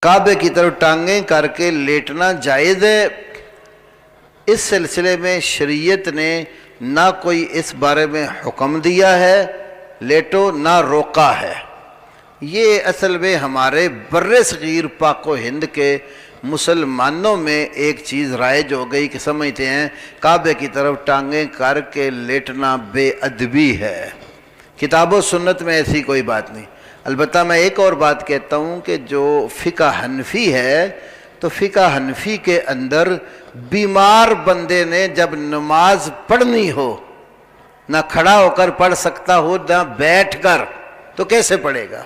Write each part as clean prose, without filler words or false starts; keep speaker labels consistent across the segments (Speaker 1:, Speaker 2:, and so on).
Speaker 1: काबे की तरफ टांगें करके लेटना जायज़ है। इस सिलसिले में शरीयत ने ना कोई इस बारे में हुक्म दिया है लेटो, ना रोका है। ये असल में हमारे बर्रे सगीर पाको हिंद के मुसलमानों में एक चीज़ राइज हो गई कि समझते हैं काबे की तरफ टांगें करके लेटना बेअदबी है। किताबो सुन्नत में ऐसी कोई बात नहीं। अलबत्ता मैं एक और बात कहता हूँ कि जो फ़िक़्ह हनफ़ी है तो फ़िक़्ह हनफ़ी के अंदर बीमार बंदे ने जब नमाज पढ़नी हो, ना खड़ा होकर पढ़ सकता हो ना बैठ कर, तो कैसे पढ़ेगा?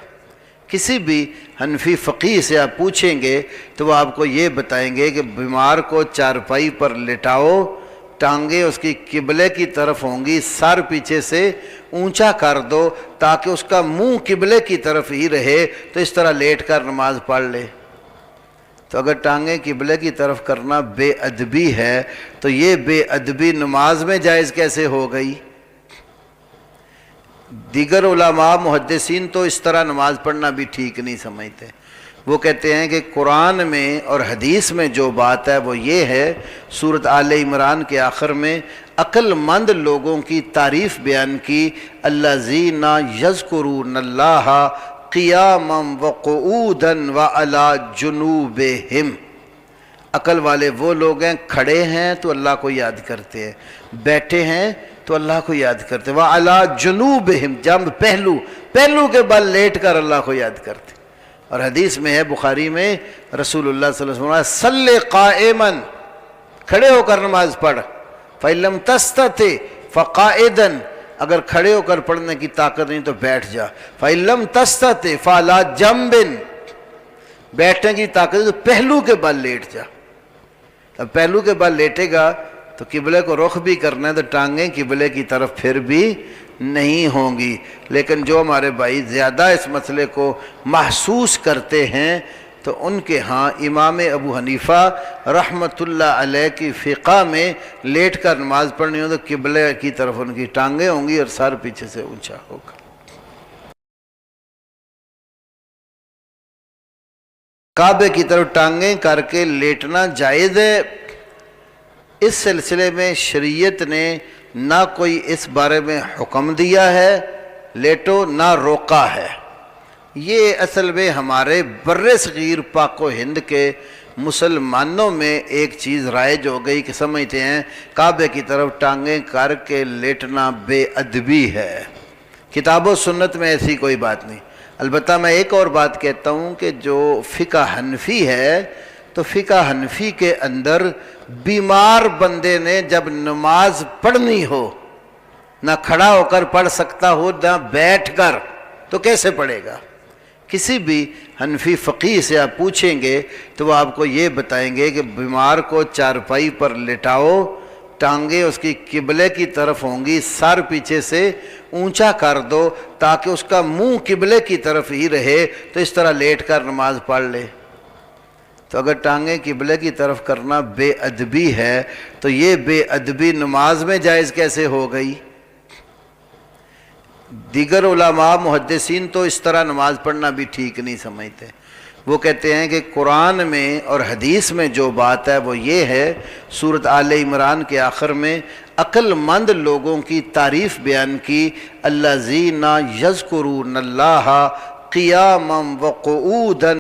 Speaker 1: किसी भी हनफी फ़क़ीह से आप पूछेंगे तो वो आपको ये बताएंगे कि बीमार को चारपाई पर लिटाओ, टांगे उसकी किबले की तरफ होंगी, सर पीछे से ऊंचा कर दो ताकि उसका मुंह किबले की तरफ ही रहे, तो इस तरह लेट कर नमाज पढ़ ले। तो अगर टांगे किबले की तरफ करना बेअदबी है तो ये बेअदबी नमाज में जायज़ कैसे हो गई? दीगर उलमा मुहद्दिसीन तो इस तरह नमाज पढ़ना भी ठीक नहीं समझते। वो कहते हैं कि कुरान में और हदीस में जो बात है वो ये है, सूरत आले इमरान के आखिर में अक्लमंद लोगों की तारीफ़ बयान की, अल्लज़ीना यज़्कुरूनल्लाह क़ियामन व क़ुऊदन व अला जुनूबिहिम। अकल वाले वो लोग हैं, खड़े हैं तो अल्लाह को याद करते हैं, बैठे हैं तो अल्लाह को याद करते, व अला जुनूबिहिम, जंब पहलू के बल लेट कर अल्लाह को याद करते। और हदीस में है बुखारी में, रसूलुल्लाह सल्लल्लाहु अलैहि वसल्लम सल्ले क़ाइमन, खड़े होकर नमाज पढ़, फ़इल्लम तस्तति फ़क़ाइदन, अगर खड़े होकर पढ़ने की ताकत नहीं तो बैठ जा, फ़इल्लम तस्तति फ़अला जंबिन, बैठने की ताकत नहीं तो पहलू के बल लेट जा। अब पहलू के बल लेटेगा तो किबले को रुख भी करना है तो टांगें किबले की तरफ फिर भी नहीं होंगी। लेकिन जो हमारे भाई ज़्यादा इस मसले को महसूस करते हैं तो उनके यहाँ इमाम अबू हनीफ़ा रहमतुल्लाह अलैह की फ़िक़्ह में लेट कर नमाज पढ़नी हो तो किबले की तरफ उनकी टांगें होंगी और सर पीछे से ऊंचा होगा। काबे की तरफ टांगें करके लेटना जायज़ है। इस सिलसिले में शरीयत ने ना कोई इस बारे में हुक्म दिया है लेटो, ना रोका है। ये असल में हमारे बर्रे सगीर पाको हिंद के मुसलमानों में एक चीज़ राइज हो गई कि समझते हैं काबे की तरफ टांगें करके लेटना बेअदबी है। किताबो सुन्नत में ऐसी कोई बात नहीं। अलबत्ता मैं एक और बात कहता हूँ कि जो फ़िक़्ह हनफ़ी है तो फ़िक़्ह हनफ़ी के अंदर बीमार बंदे ने जब नमाज पढ़नी हो, ना खड़ा होकर पढ़ सकता हो ना बैठ कर, तो कैसे पढ़ेगा? किसी भी हनफी फ़क़ीह से आप पूछेंगे तो वो आपको ये बताएंगे कि बीमार को चारपाई पर लिटाओ, टांगे उसकी किबले की तरफ होंगी, सर पीछे से ऊंचा कर दो ताकि उसका मुंह किबले की तरफ ही रहे, तो इस तरह लेट कर नमाज पढ़ ले। तो अगर टांगे किबले की तरफ करना बेअदबी है तो ये बेअदबी नमाज में जायज़ कैसे हो गई? दीगर उलमा मुहद्दिसीन तो इस तरह नमाज पढ़ना भी ठीक नहीं समझते। वो कहते हैं कि कुरान में और हदीस में जो बात है वो ये है, सूरत आले इमरान के आखिर में अक्लमंद लोगों की तारीफ़ बयान की, अल्लज़ीना यज़्कुरूनल्लाह क़ियामन व क़ुऊदन